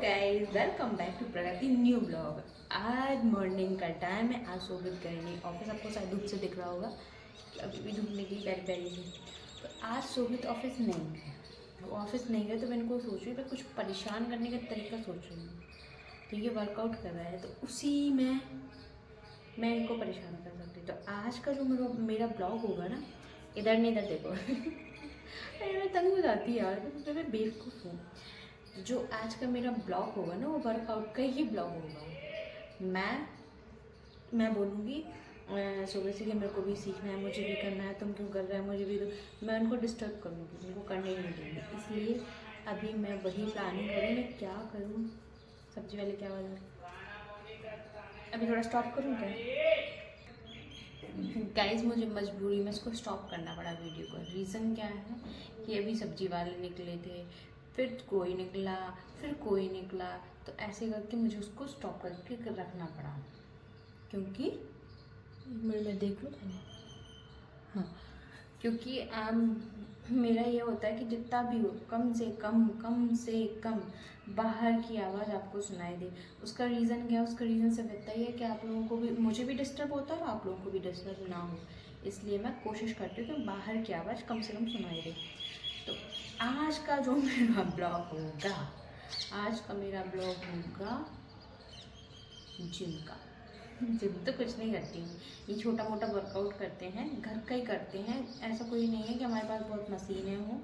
Guys, welcome back to Pragati new blog. आज morning का time है। आज शोभित करेंगे ऑफिस। आपको शायद धूप से दिख रहा होगा कि अभी भी धूप निकली प्यारी प्यारी सी। तो आज शोभित ऑफिस नहीं है। वो ऑफिस नहीं गए तो मैंने को सोच रही हूँ कुछ परेशान करने का तरीका सोच रही हूँ। तो ये वर्कआउट कर रहा है तो उसी में मैं इनको परेशान कर सकती। तो आज का जो मेरा ब्लॉग होगा ना, इधर नहीं इधर देखो। अरे मैं तंग हो जाती है यार, मैं बेवकूफ़ हूँ। जो आज का मेरा ब्लॉग होगा ना वो वर्कआउट का ही ब्लॉग होगा। मैं बोलूँगी सुबह से कि मेरे को भी सीखना है, मुझे भी करना है, तुम क्यों कर रहे हैं, मुझे भी दो। मैं उनको डिस्टर्ब करूँगी, उनको करने ही नहीं दूँगी। इसलिए अभी मैं वही प्लानिंग करूँ मैं क्या करूँ। सब्जी वाले क्या वाला अभी थोड़ा स्टॉप करूँ क्या गाइस? मुझे मजबूरी में इसको स्टॉप करना पड़ा वीडियो को। रीज़न क्या है कि अभी सब्जी वाले निकले थे, फिर कोई निकला, फिर कोई निकला, तो ऐसे करके मुझे उसको स्टॉप करके रखना पड़ा। क्योंकि मैं देख लूँ पहले। हाँ, क्योंकि मेरा ये होता है कि जितना भी हो कम से कम बाहर की आवाज़ आपको सुनाई दे। उसका रीज़न क्या है? उसका रीज़न सिर्फ इतना ही है कि आप लोगों को भी, मुझे भी डिस्टर्ब होता है और आप लोगों को भी डिस्टर्ब ना हो। इसलिए मैं कोशिश करती हूँ कि बाहर की आवाज़ कम से कम सुनाई दे। तो आज का जो मेरा ब्लॉग होगा, आज का मेरा ब्लॉग होगा जिम का। जिम तो कुछ नहीं करती हूँ, ये छोटा मोटा वर्कआउट करते हैं, घर का ही करते हैं। ऐसा कोई नहीं है कि हमारे पास बहुत मशीनें हों,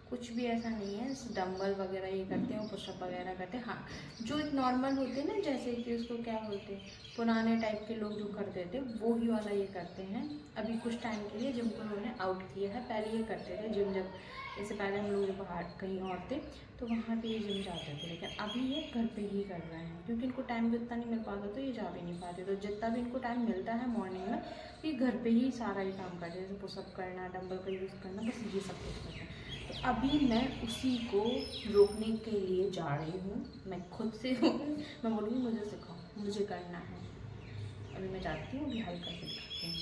कुछ भी ऐसा नहीं है। डंबल वगैरह ये करते हैं, पुशअप वगैरह करते हैं। हाँ, जो एक नॉर्मल होते हैं ना, जैसे कि उसको क्या बोलते हैं, पुराने टाइप के लोग जो करते थे वो ही वाला ये करते हैं। अभी कुछ टाइम के लिए जिम को उन्होंने आउट किया है। पहले ये करते थे जिम, जब इससे पहले हम लोग बाहर कहीं और थे तो वहाँ पे ये जिम जाते थे, लेकिन अभी ये घर पे ही कर रहे हैं क्योंकि इनको टाइम भी उतना नहीं मिल पाता तो ये जा भी नहीं पाते। तो जितना भी इनको टाइम मिलता है मॉर्निंग में, ये घर पे ही सारा ही काम करते हैं, जैसे पुशअप करना, डंबल का यूज़ करना, बस ये सब कुछ करते हैं। तो अभी मैं उसी को रोकने के लिए जा रही हूँ। मैं खुद से मैं बोलूँगी मुझे सिखाओ, मुझे करना है। अभी मैं जाती हूँ, अभी हल करके दिखाती हूँ।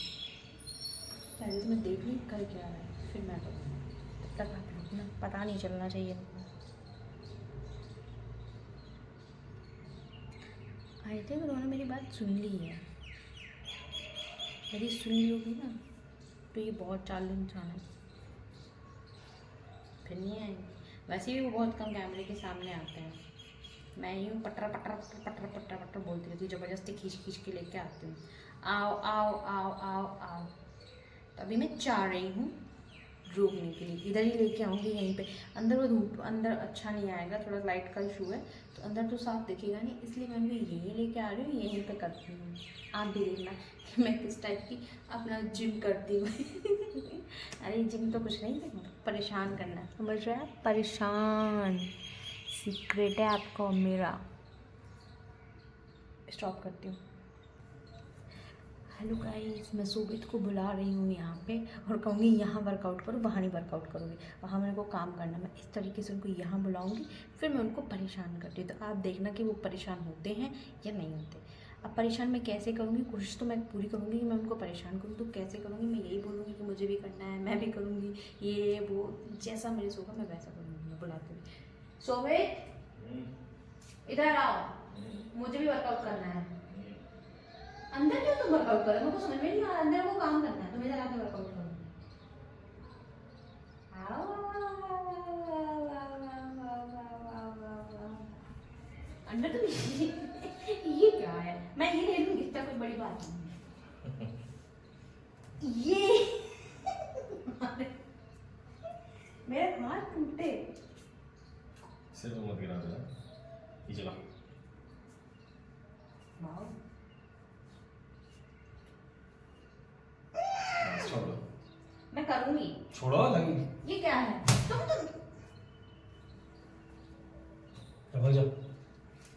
पहले तो मैं देख लूँ कर क्या रहा है, फिर मैं करूँगी। तब तक आप लोग ना, पता नहीं चलना चाहिए हमको। आई थिंक उन्होंने मेरी बात सुन ली है। यदि सुन ली होगी ना तो ये बहुत चालू इंसान है, फिर नहीं आएंगे। वैसे भी वो बहुत कम कैमरे के सामने आते हैं। मैं यूँ पटर पटर पटर पटर पटर बोलती रहती हूँ, ज़बरदस्ती खींच खींच के लेके आती हूँ। आओ आओ आओ आओ आओ। तो अभी मैं चाह रही हूँ रोकने के लिए, इधर ही लेके आऊँगी यहीं पे। अंदर वो धूप, अंदर अच्छा नहीं आएगा, थोड़ा लाइट का इशू है, तो अंदर तो साफ दिखेगा नहीं, इसलिए मैं भी यहीं लेके आ रही हूँ, यहीं पे करती हूँ। आप भी देखना कि मैं किस टाइप की अपना जिम करती हूँ। अरे जिम तो कुछ नहीं, परेशान करना, समझ रहे हैं? परेशान सीक्रेट है आपका और मेरा। स्टॉप करती हूँ। हेलो गाइस, मैं शोभित को बुला रही हूँ यहाँ पे और कहूँगी यहाँ वर्कआउट करो, वहाँ नहीं वर्कआउट करोगे, वहाँ मेरे को काम करना। मैं इस तरीके से उनको यहाँ बुलाऊँगी, फिर मैं उनको परेशान करती हूँ। तो आप देखना कि वो परेशान होते हैं या नहीं होते। अब परेशान मैं कैसे करूँगी, कोशिश तो मैं पूरी करूँगी कि मैं उनको परेशान करूँ। तो कैसे करूँगी? मैं यही बोलूँगी कि मुझे भी करना है, मैं भी करूँगी, ये वो जैसा मेरे से होगा मैं वैसा करूँगी। मैं बुलाती हूँ, शोभित इधर आओ, मुझे भी वर्कआउट करना है। अंदर क्यों तुम वर्कआउट कर रहे हो? मुझे समझ में नहीं आ रहा। अंदर वो काम करना है, तुम इधर आके वर्कआउट करो। अंदर तो ये क्या है? मैं ये ले लूंगी, इतना कोई बड़ी बात नहीं है। ये मेरे हाथ टूटे। सिर तो मत गिरा देना, ये चला। वाओ, छोड़ो, मैं करूंगी। छोड़ो लगी। ये क्या है? तुम तो चलो जा।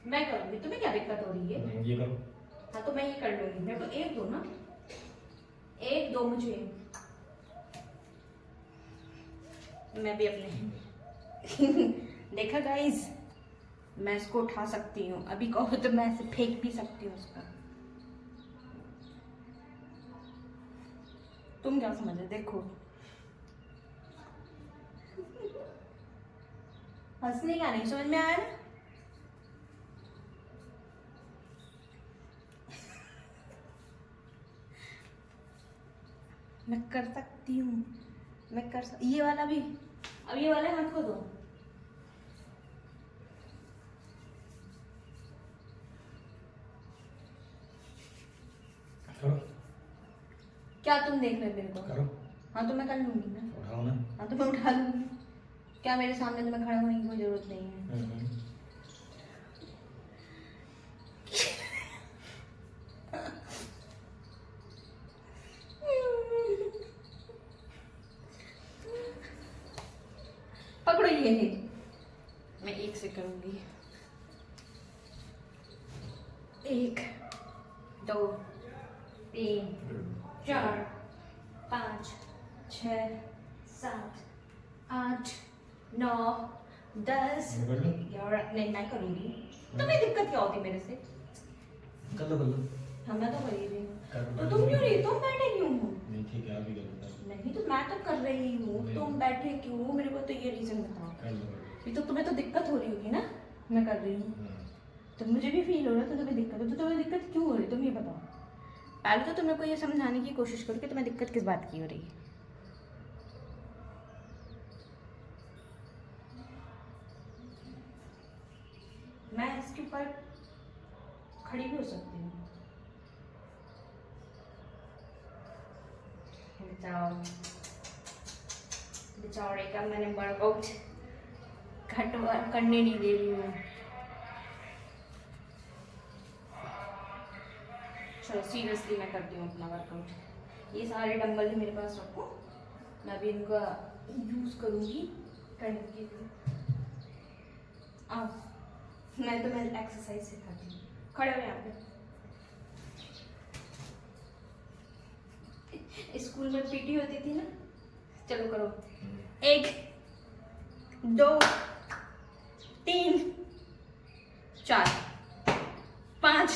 मैं करूंगी, तुम्हें क्या दिक्कत हो रही है? ये करो। हाँ तो मैं ये कर लूंगी। मेरे को एक दो ना, एक दो मुझे। मैं भी अपने देखा गाइस, मैं इसको उठा सकती हूँ, अभी कहो तो मैं इसे फेंक भी सकती हूँ उसका। तुम क्या समझ रहे? देखो हंसने का नहीं, समझ में आया ना? मैं कर सकती हूँ, ये वाला भी। अब ये वाले हाथ को दो। करो क्या तुम देख रहे हो मेरे को? करो, हाँ तो मैं कर लूंगी ना। उठाओ ना। हाँ तो मैं उठा लूंगी। क्या मेरे सामने तुम्हें खड़ा होने की कोई जरूरत नहीं है। पकड़ो ये है। मैं एक से करूंगी। 1 2 3 4 5 6 7 8 9 10। कर लो यार नहीं मैं करूंगी। तुम्हें दिक्कत क्या होती मेरे से? कर लो कर लो। हाँ मैं तो कर ही रही हूँ। कर लो। तो तुम क्यों रही? तुम बैठे क्यों हो? नहीं ठीक है, अभी कर लो। नहीं तो मैं तो कर रही हूँ, नहीं। तुम बैठे क्यों हो? मेरे को तो ये रीजन बताओ। कर लो कर लो। ये तो तुम्हें तो दिक्कत हो रही होगी ना, मैं कर रही हूँ हाँ। तो मुझे भी फील हो रहा है। तो तुम्हें दिक्कत हो, तो तुम्हें दिक्कत क्यों हो रही है तुम ये बताओ। पहले तो तुम मेरे को ये समझाने की कोशिश करो कि तुम्हें दिक्कत किस बात की हो रही है। मैं इसके ऊपर खड़ी भी हो सकती हूँ। बेचारे का मैंने वर्कआउट करने नहीं दे रही हूँ। चलो सीरियसली मैं करती हूँ अपना वर्कआउट। ये सारे डंबल भी मेरे पास रखो, मैं भी इनका यूज़ करूँगी करने के लिए। अब मैं एक्सरसाइज सिखाती हूँ। खड़े हो यहाँ पे। स्कूल में पीटी होती थी ना, चलो करो। 1 2 3 4 5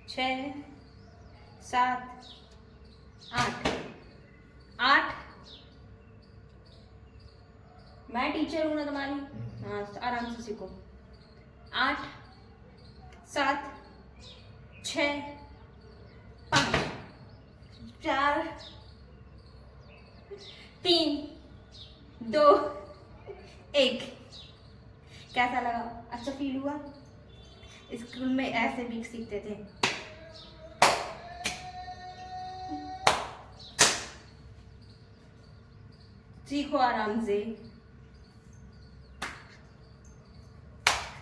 6 7 8 मैं टीचर हूँ ना तुम्हारी। हाँ आराम से सीखो। 8 7 6 5 4 3 2 1। कैसा लगा? अच्छा फील हुआ? स्कूल में ऐसे भी सीखते थे। सीखो आराम से।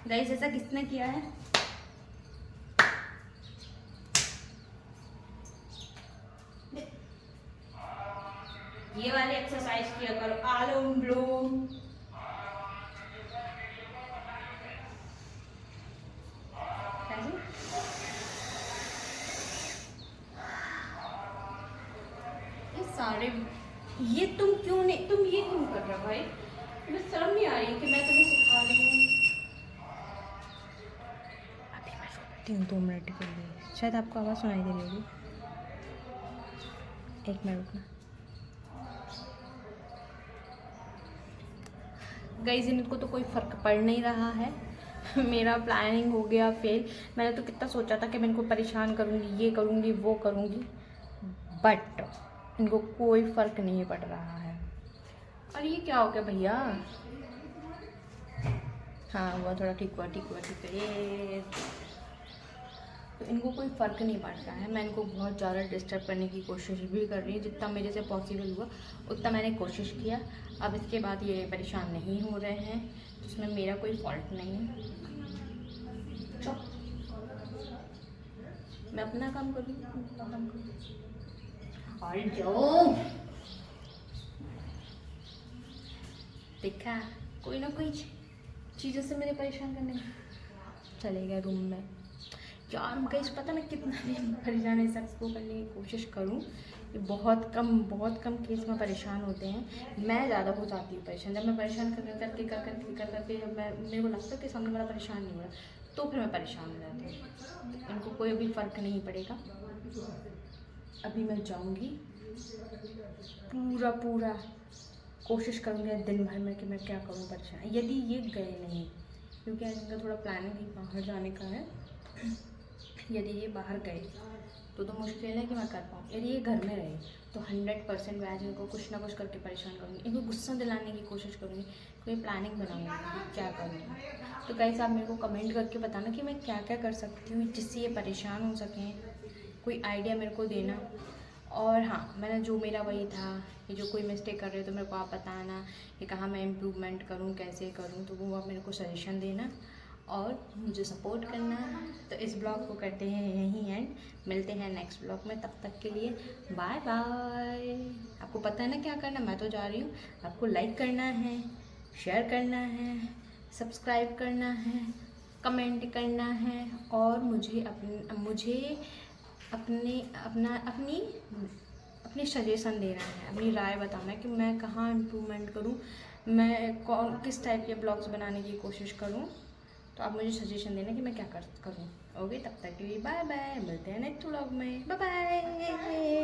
गाइस ऐसा किसने किया है? ये वाली एक्सरसाइज किया करो, आलोम विलोम। ये सारे ये तुम क्यों नहीं, तुम ये क्यों कर रहे हो भाई? तुम्हें शर्म नहीं आ रही कि मैं तुम्हें सिखा रही हूँ? अभी मैं सोचती हूँ 2 मिनट के लिए, शायद आपको आवाज़ सुनाई दे रही होगी। 1 मिनट रुकना। गाइस इनको तो कोई फ़र्क पड़ नहीं रहा है। मेरा प्लानिंग हो गया फेल। मैंने तो कितना सोचा था कि मैं इनको परेशान करूँगी, ये करूँगी वो करूँगी, बट इनको कोई फ़र्क नहीं पड़ रहा है। और ये क्या हो गया भैया? हाँ हुआ, थोड़ा ठीक हुआ ये। तो इनको कोई फ़र्क नहीं पड़ रहा है। मैं इनको बहुत ज़्यादा डिस्टर्ब करने की कोशिश भी कर रही हूँ, जितना मेरे से पॉसिबल हुआ उतना मैंने कोशिश किया। अब इसके बाद ये परेशान नहीं हो रहे हैं, तो इसमें मेरा कोई फॉल्ट नहीं है। चुप, मैं अपना काम करूँगी, अपना काम करूँगी। और जो देखा, कोई ना कोई चीज़ों से मेरे परेशान करने में चले गए रूम में। यार गाइस पता मैं कितना भी परेशान इस शख्स को करने की कोशिश करूं, ये बहुत कम केस में परेशान होते हैं। मैं ज़्यादा हो जाती हूँ परेशान। जब मैं परेशान कर करके जब मैं मेरे को लगता है कि सामने वाला परेशान नहीं हो रहा, तो फिर मैं परेशान हो जाती हूँ। इनको कोई अभी फ़र्क नहीं पड़ेगा। अभी मैं जाऊँगी, पूरा कोशिश करूँगी दिन भर में कि मैं क्या करूँ परेशान। यदि ये गए नहीं, क्योंकि इनका थोड़ा प्लानिंग ही बाहर जाने का है, यदि ये बाहर गए तो मुश्किल है कि मैं कर पाऊँ। यदि ये घर में रहे तो 100% मैं आज इनको कुछ ना कुछ करके परेशान करूँगी, इनको गुस्सा दिलाने की कोशिश करूँगी, कोई प्लानिंग बनाऊँगी कि क्या करूँ। तो गाइस आप मेरे को कमेंट करके बताना कि मैं क्या क्या कर सकती हूँ जिससे ये परेशान हो सकें, कोई आइडिया मेरे को देना। और हाँ, मैंने जो मेरा वही था कि जो कोई मिस्टेक कर रहे हो तो मेरे को आप बताना कि कहाँ मैं इम्प्रूवमेंट करूँ, कैसे करूँ, तो वो आप मेरे को सजेशन देना और मुझे सपोर्ट करना। तो इस ब्लॉग को करते हैं यहीं एंड, मिलते हैं नेक्स्ट ब्लॉग में, तब तक के लिए बाय बाय। आपको पता है ना क्या करना, मैं तो जा रही हूँ। आपको लाइक करना है, शेयर करना है, सब्सक्राइब करना है, कमेंट करना है और मुझे अपनी सजेशन देना है, अपनी राय बताना है कि मैं कहाँ इम्प्रूवमेंट करूँ, मैं किस टाइप के ब्लॉग्स बनाने की कोशिश करूँ। तो आप मुझे सजेशन देना कि मैं क्या करूँ। ओके, तब तक के लिए बाय बाय, मिलते हैं नेक्स्ट व्लॉग में, बाय बाय।